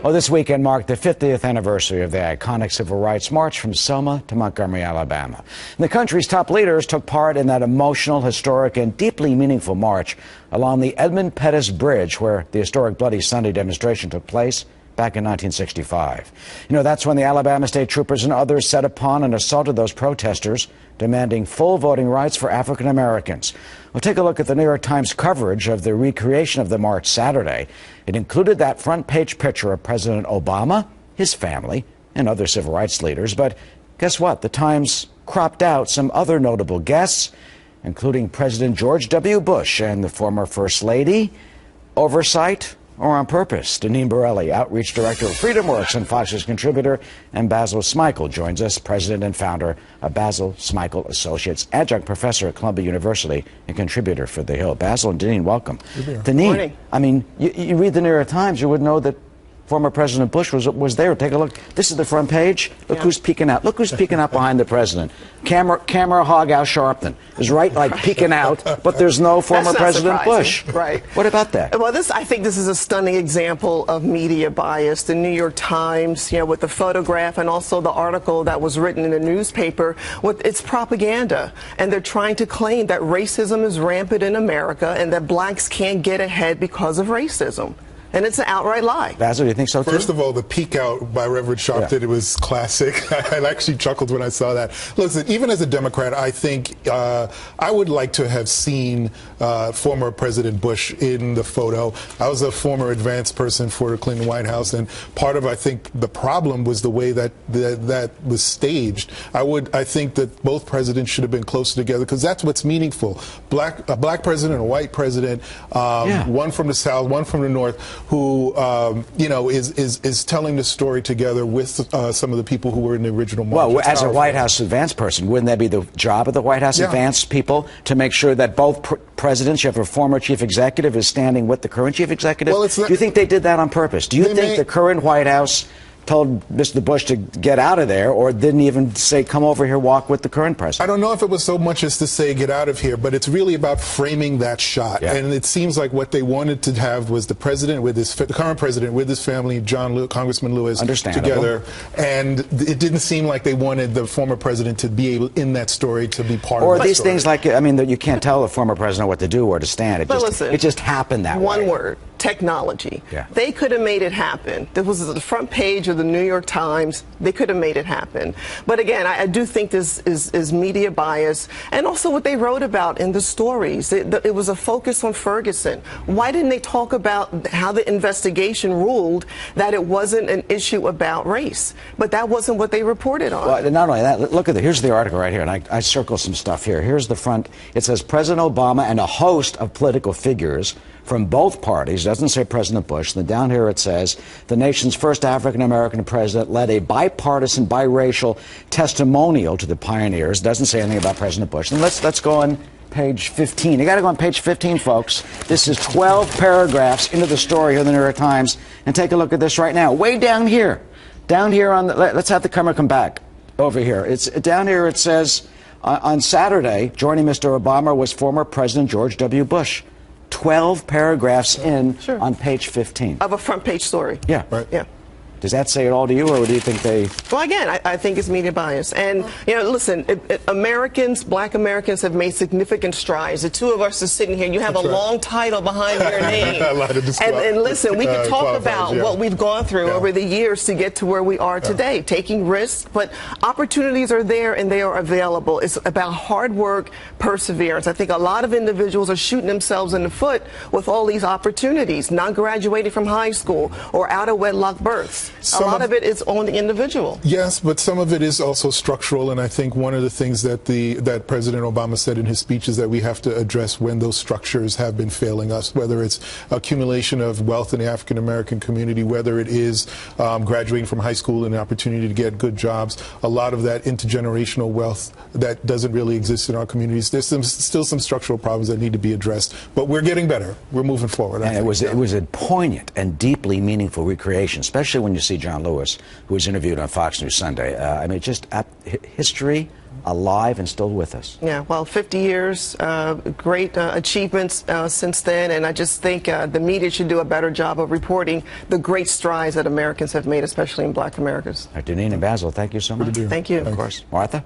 Well, this weekend marked the 50th anniversary of the iconic Civil Rights March from Selma to Montgomery, Alabama. And the country's top leaders took part in that emotional, historic, and deeply meaningful march along the Edmund Pettus Bridge, where the historic Bloody Sunday demonstration took place back in 1965. You know, that's when the Alabama state troopers and others set upon and assaulted those protesters, demanding full voting rights for African Americans. We'll take a look at the New York Times coverage of the recreation of the march Saturday. It included that front page picture of President Obama, his family, and other civil rights leaders. But guess what? The Times cropped out some other notable guests, including President George W. Bush and the former First Lady. Oversight or on purpose? Deneen Borelli, Outreach Director of FreedomWorks and Fox News contributor, and Basil Smikle joins us, President and founder of Basil Smikle Associates, adjunct professor at Columbia University and contributor for The Hill. Basil and Deneen, welcome. Deneen, I mean, you read the New York Times, you would know that former President Bush was there. Take a look. This is the front page. Look who's peeking out. Look who's peeking out behind the president. Camera hog Al Sharpton is peeking out, but there's no former President Bush. Right. What about that? Well, I think this is a stunning example of media bias. The New York Times, with the photograph and also the article that was written in the newspaper, it's propaganda. And they're trying to claim that racism is rampant in America and that blacks can't get ahead because of racism. And it's an outright lie. Basil, do you think so too? First of all, the peek out by Reverend Sharpton, it was classic. I actually chuckled when I saw that. Listen, even as a Democrat, I think I would like to have seen former President Bush in the photo. I was a former advanced person for the Clinton White House, and part of, I think, the problem was the way that was staged. I think that both presidents should have been closer together, because that's what's meaningful. A black president, a white president, one from the South, one from the North, who is telling the story together with some of the people who were in the original march. Well, as a White House advanced person, wouldn't that be the job of the White House advanced people, to make sure that both presidents, you have a former chief executive is standing with the current chief executive? Well, do you think they did that on purpose? Do you think the current White House told Mr. Bush to get out of there, or didn't even say, come over here, walk with the current president? I don't know if it was so much as to say, get out of here, but it's really about framing that shot. Yeah. And it seems like what they wanted to have was the president with the current president with his family, Congressman Lewis, together. And it didn't seem like they wanted the former president to be able, in that story, to be part of that story. Or these things like, I mean, you can't tell the former president what to do or to stand. It just happened that way. One word. Technology. Yeah. They could have made it happen. This was the front page of the New York Times. They could have made it happen. But again, I do think this is media bias, and also what they wrote about in the stories. It was a focus on Ferguson. Why didn't they talk about how the investigation ruled that it wasn't an issue about race? But that wasn't what they reported on. Well, not only that, look at here's the article right here, and I circled some stuff here. Here's the front. It says President Obama and a host of political figures from both parties. Doesn't say President Bush. Then down here it says the nation's first African-American president led a bipartisan, biracial testimonial to the pioneers. Doesn't say anything about President Bush. And let's go on page 15. You got to go on page 15, folks. This is 12 paragraphs into the story here in the New York Times. And take a look at this right now. Way down here. Down here on the, let's have the camera come back over here. It's down here. It says on Saturday, joining Mr. Obama was former President George W. Bush. 12 paragraphs in on page 15. Of a front page story. Yeah. Right. Yeah. Does that say it all to you, or do you think they... Well, again, I think it's media bias. And, listen, black Americans have made significant strides. The two of us are sitting here. You have a long title behind your name. and listen, we can talk about what we've gone through over the years to get to where we are today, taking risks. But opportunities are there, and they are available. It's about hard work, perseverance. I think a lot of individuals are shooting themselves in the foot with all these opportunities, not graduating from high school or out of wedlock births. A lot of it is on the individual. Yes, but some of it is also structural, and I think one of the things that that President Obama said in his speech is that we have to address when those structures have been failing us, whether it's accumulation of wealth in the African American community, whether it is graduating from high school and an opportunity to get good jobs. A lot of that intergenerational wealth that doesn't really exist in our communities. There's still some structural problems that need to be addressed, but we're getting better. We're moving forward. And it was a poignant and deeply meaningful recreation, especially when you see John Lewis, who was interviewed on Fox News Sunday. I mean, just history alive and still with us. Yeah, well, 50 years, great achievements since then, and I just think the media should do a better job of reporting the great strides that Americans have made, especially in Black Americans. Deneen and Basil, thank you so much. Thank you. Of course. Martha?